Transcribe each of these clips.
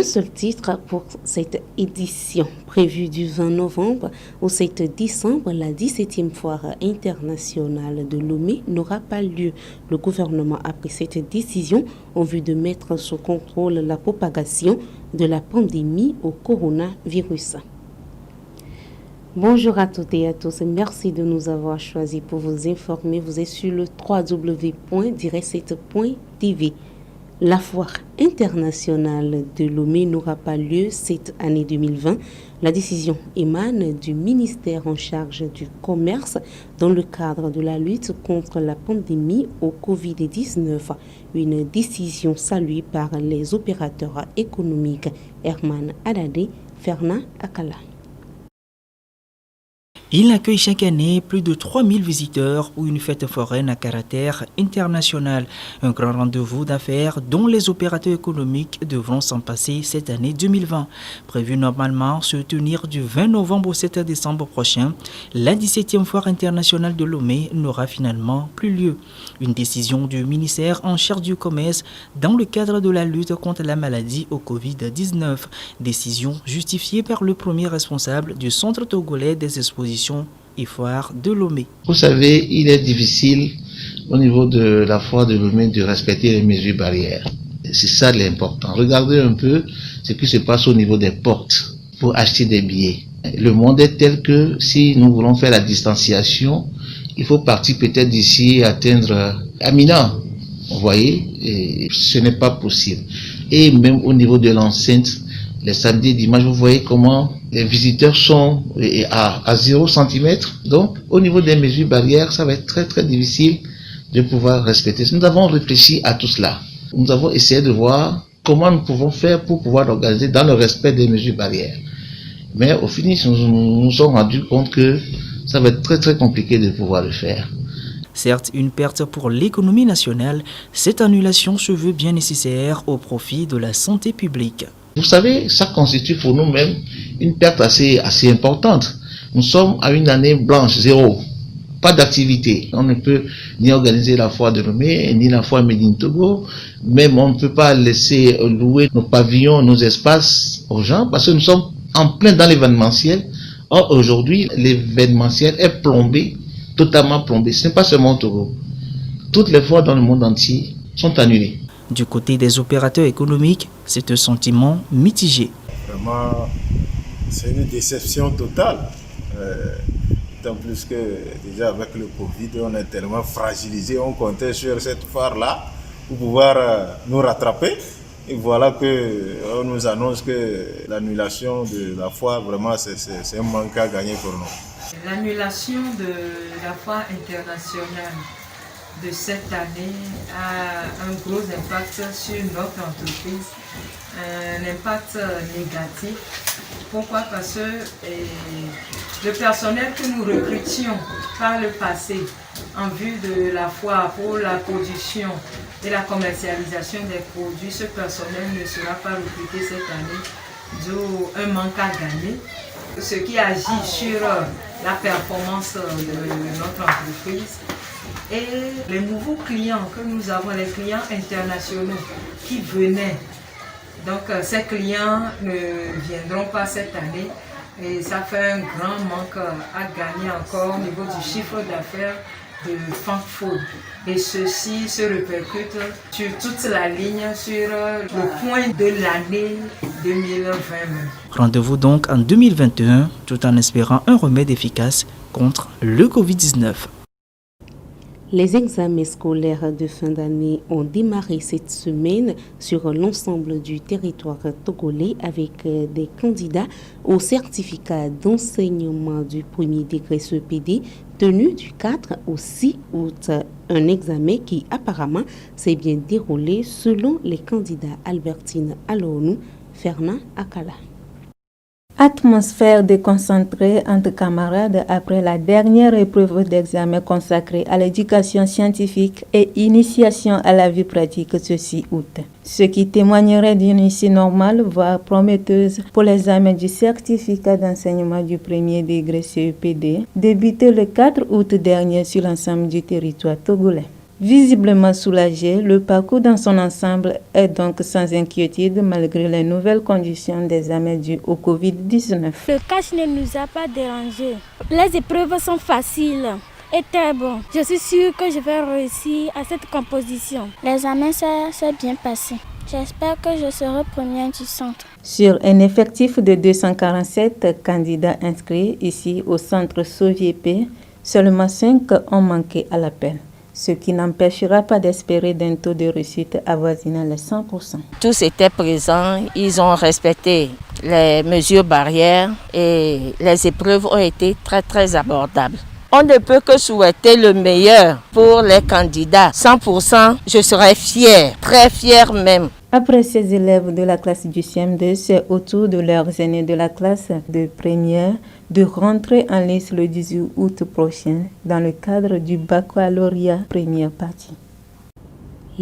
seul titre pour cette édition prévue du 20 novembre au 7 décembre. La 17e foire internationale de Lomé n'aura pas lieu. Le gouvernement a pris cette décision en vue de mettre sous contrôle la propagation de la pandémie au coronavirus. Bonjour à toutes et à tous. Merci de nous avoir choisis pour vous informer. Vous êtes sur le www.direct7.tv. La foire internationale de Lomé n'aura pas lieu cette année 2020. La décision émane du ministère en charge du commerce dans le cadre de la lutte contre la pandémie au Covid-19. Une décision saluée par les opérateurs économiques Herman Adadé, Fernand Akala. Il accueille chaque année plus de 3000 visiteurs ou une fête foraine à caractère international. Un grand rendez-vous d'affaires dont les opérateurs économiques devront s'en passer cette année 2020. Prévu normalement se tenir du 20 novembre au 7 décembre prochain, la 17e foire internationale de Lomé n'aura finalement plus lieu. Une décision du ministère en charge du commerce dans le cadre de la lutte contre la maladie au Covid-19. Décision justifiée par le premier responsable du Centre togolais des expositions et foire de Lomé. Vous savez, il est difficile au niveau de la foire de Lomé de respecter les mesures barrières. C'est ça l'important. Regardez un peu ce qui se passe au niveau des portes pour acheter des billets. Le monde est tel que si nous voulons faire la distanciation, il faut partir peut-être d'ici atteindre Amina. Vous voyez, et ce n'est pas possible. Et même au niveau de l'enceinte, les samedis et dimanches, vous voyez comment les visiteurs sont à 0 cm. Donc, au niveau des mesures barrières, ça va être très très difficile de pouvoir respecter. Nous avons réfléchi à tout cela. Nous avons essayé de voir comment nous pouvons faire pour pouvoir l'organiser dans le respect des mesures barrières. Mais au finish, nous nous sommes rendus compte que ça va être très très compliqué de pouvoir le faire. Certes, une perte pour l'économie nationale, cette annulation se veut bien nécessaire au profit de la santé publique. Vous savez, ça constitue pour nous-mêmes une perte assez importante. Nous sommes à une année blanche, zéro. Pas d'activité. On ne peut ni organiser la foire de Lomé, ni la foire Made in Togo. Même on ne peut pas laisser louer nos pavillons, nos espaces aux gens, parce que nous sommes en plein dans l'événementiel. Or, aujourd'hui, l'événementiel est plombé, totalement plombé. Ce n'est pas seulement au Togo. Toutes les foires dans le monde entier sont annulées. Du côté des opérateurs économiques, c'est un sentiment mitigé. Vraiment, c'est une déception totale. D'autant plus que déjà avec le Covid, on est tellement fragilisé, on comptait sur cette foire-là pour pouvoir nous rattraper. Et voilà qu'on nous annonce que l'annulation de la foire, vraiment, c'est un manque à gagner pour nous. L'annulation de la foire internationale de cette année a un gros impact sur notre entreprise, un impact négatif. Pourquoi? Parce que le personnel que nous recrutions par le passé en vue de la foire pour la production et la commercialisation des produits, ce personnel ne sera pas recruté cette année, d'où un manque à gagner, ce qui agit sur la performance de notre entreprise. Et les nouveaux clients que nous avons, les clients internationaux qui venaient, donc ces clients ne viendront pas cette année et ça fait un grand manque à gagner encore au niveau du chiffre d'affaires de Francfort. Et ceci se répercute sur toute la ligne, sur le point de l'année 2020. Rendez-vous donc en 2021 tout en espérant un remède efficace contre le Covid-19. Les examens scolaires de fin d'année ont démarré cette semaine sur l'ensemble du territoire togolais avec des candidats au certificat d'enseignement du premier degré CEPD tenu du 4 au 6 août. Un examen qui apparemment s'est bien déroulé selon les candidats Albertine Alonou, Fernand Akala. Atmosphère déconcentrée entre camarades après la dernière épreuve d'examen consacrée à l'éducation scientifique et initiation à la vie pratique ce 6 août. Ce qui témoignerait d'une issue normale, voire prometteuse pour l'examen du certificat d'enseignement du premier degré CEPD, débuté le 4 août dernier sur l'ensemble du territoire togolais. Visiblement soulagé, le parcours dans son ensemble est donc sans inquiétude malgré les nouvelles conditions d'examen dues au Covid-19. Le cash ne nous a pas dérangés. Les épreuves sont faciles et très bonnes. Je suis sûre que je vais réussir à cette composition. L'examen s'est bien passé. J'espère que je serai première du centre. Sur un effectif de 247 candidats inscrits ici au centre SOVIEP, seulement 5 ont manqué à l'appel, ce qui n'empêchera pas d'espérer d'un taux de réussite avoisinant les 100%. Tous étaient présents, ils ont respecté les mesures barrières et les épreuves ont été très abordables. On ne peut que souhaiter le meilleur pour les candidats. 100%, je serai fière, très fière même. Après ces élèves de la classe du CM2, c'est au tour de leurs aînés de la classe de première de rentrer en lice le 18 août prochain dans le cadre du baccalauréat première partie.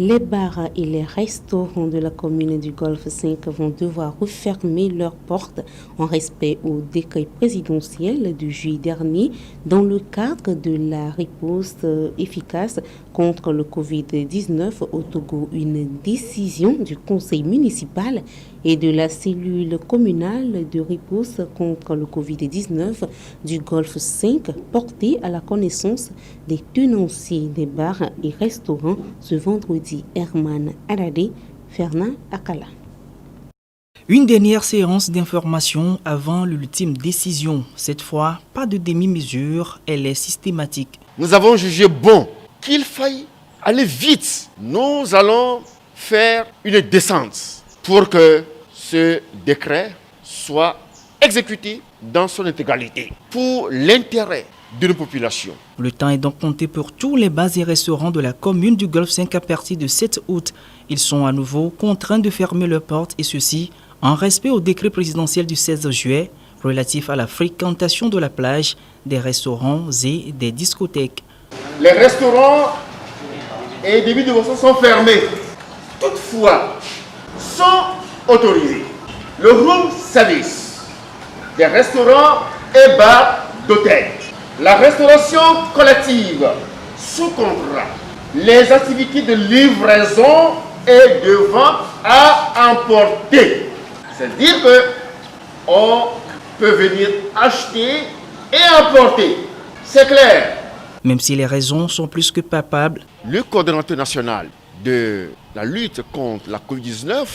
Les bars et les restaurants de la commune du Golfe 5 vont devoir refermer leurs portes en respect au décret présidentiel du juillet dernier dans le cadre de la riposte efficace contre le Covid-19 au Togo. Une décision du conseil municipal et de la cellule communale de riposte contre le Covid-19 du Golfe 5 portée à la connaissance des tenanciers des bars et restaurants ce vendredi. Herman Aradé, Fernand Akala. Une dernière séance d'information avant l'ultime décision. Cette fois, pas de demi-mesure, elle est systématique. Nous avons jugé bon qu'il faille aller vite. Nous allons faire une descente pour que ce décret soit exécuté dans son intégralité pour l'intérêt de nos populations. Le temps est donc compté pour tous les bars et restaurants de la commune du Golfe 5 à partir de 7 août. Ils sont à nouveau contraints de fermer leurs portes et ceci en respect au décret présidentiel du 16 juillet relatif à la fréquentation de la plage, des restaurants et des discothèques. Les restaurants et débits de boissons sont fermés. Toutefois, sont autorisés le room service des restaurants et bars d'hôtel, la restauration collective sous contrat, les activités de livraison et de vente à emporter. C'est-à-dire qu'on peut venir acheter et emporter. C'est clair. Même si les raisons sont plus que palpables, le coordonnateur national de la lutte contre la Covid-19,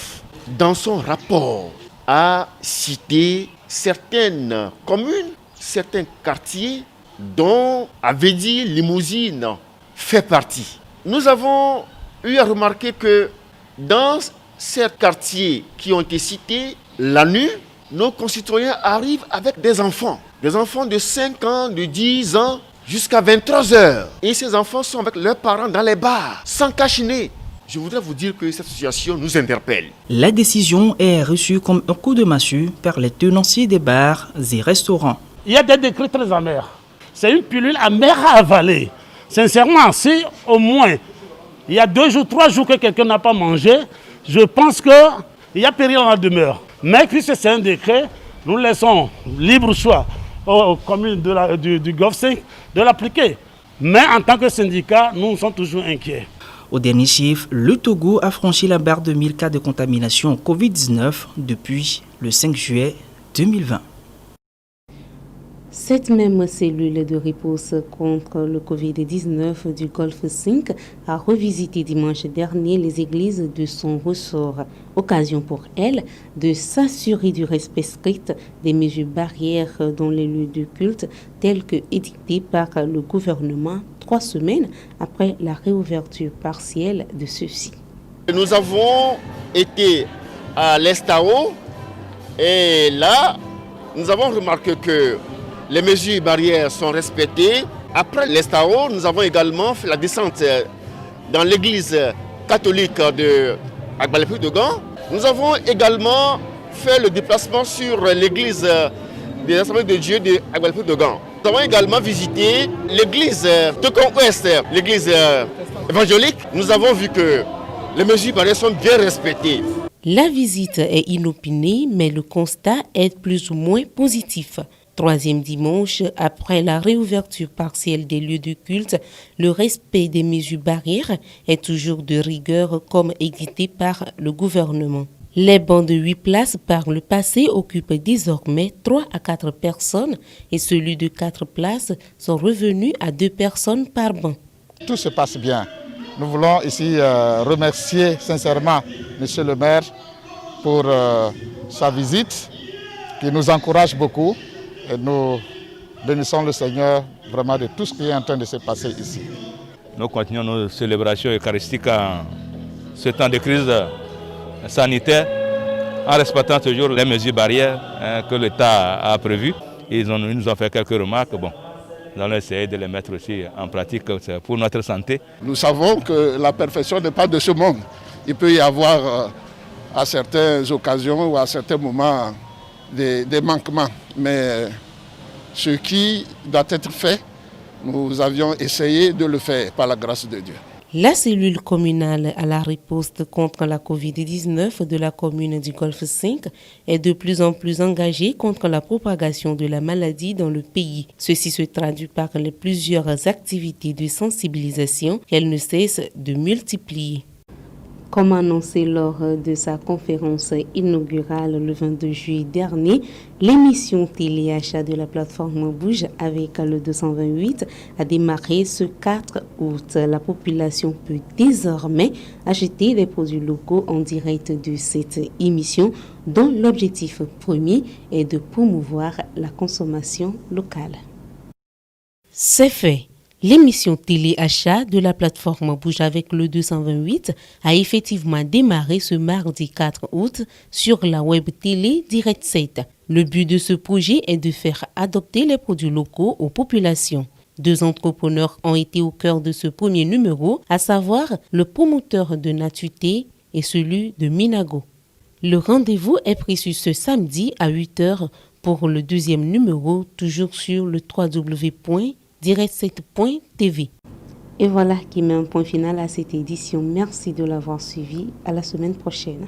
dans son rapport, a cité certaines communes, certains quartiers dont avait dit Limousine fait partie. Nous avons eu à remarquer que dans ces quartiers qui ont été cités, la nuit, nos concitoyens arrivent avec des enfants de 5 ans, de 10 ans, jusqu'à 23 heures. Et ces enfants sont avec leurs parents dans les bars, sans cachiner. Je voudrais vous dire que cette situation nous interpelle. La décision est reçue comme un coup de massue par les tenanciers des bars et restaurants. Il y a des décrets très amers. C'est une pilule amère à avaler. Sincèrement, si au moins il y a 2 jours, 3 jours que quelqu'un n'a pas mangé, je pense qu'il y a péril en la demeure. Mais puisque c'est un décret, nous laissons libre choix aux communes du Golfe 5 de l'appliquer. Mais en tant que syndicat, nous sommes toujours inquiets. Au dernier chiffre, le Togo a franchi la barre de 1000 cas de contamination Covid-19 depuis le 5 juillet 2020. Cette même cellule de riposte contre le Covid-19 du Golfe 5 a revisité dimanche dernier les églises de son ressort. Occasion pour elle de s'assurer du respect strict des mesures barrières dans les lieux de culte telles que édictées par le gouvernement 3 semaines après la réouverture partielle de ceux-ci. Nous avons été à l'Estao et là, nous avons remarqué que les mesures barrières sont respectées. Après l'Estao, nous avons également fait la descente dans l'église catholique de Agbalé-Puy-de-Gand. Nous avons également fait le déplacement sur l'église des Assemblées de Dieu de Agbalé-Puy-de-Gand. Nous avons également visité l'église Tocon-Ouest, l'église évangélique. Nous avons vu que les mesures barrières sont bien respectées. La visite est inopinée, mais le constat est plus ou moins positif. Troisième dimanche, après la réouverture partielle des lieux de culte, le respect des mesures barrières est toujours de rigueur comme édité par le gouvernement. Les bancs de 8 places par le passé occupent désormais 3 à 4 personnes et celui de 4 places sont revenus à 2 personnes par banc. Tout se passe bien. Nous voulons ici remercier sincèrement M. le maire pour sa visite qui nous encourage beaucoup. Et nous bénissons le Seigneur vraiment de tout ce qui est en train de se passer ici. Nous continuons nos célébrations eucharistiques en ce temps de crise sanitaire en respectant toujours les mesures barrières que l'État a prévues. Ils nous ont fait quelques remarques. Bon, nous allons essayer de les mettre aussi en pratique pour notre santé. Nous savons que la perfection n'est pas de ce monde. Il peut y avoir à certaines occasions ou à certains moments des manquements, mais ce qui doit être fait, nous avions essayé de le faire par la grâce de Dieu. La cellule communale à la riposte contre la Covid-19 de la commune du Golfe 5 est de plus en plus engagée contre la propagation de la maladie dans le pays. Ceci se traduit par les plusieurs activités de sensibilisation qu'elle ne cesse de multiplier. Comme annoncé lors de sa conférence inaugurale le 22 juillet dernier, l'émission téléachat de la plateforme Bouge avec le 228 a démarré ce 4 août. La population peut désormais acheter des produits locaux en direct de cette émission dont l'objectif premier est de promouvoir la consommation locale. C'est fait. L'émission téléachat de la plateforme Bouge avec le 228 a effectivement démarré ce mardi 4 août sur la web télé Direct 7. Le but de ce projet est de faire adopter les produits locaux aux populations. 2 entrepreneurs ont été au cœur de ce premier numéro, à savoir le promoteur de Natuté et celui de Minago. Le rendez-vous est prévu ce samedi à 8h pour le deuxième numéro, toujours sur le www.direct7.tv. Et voilà qui met un point final à cette édition. Merci de l'avoir suivi. À la semaine prochaine.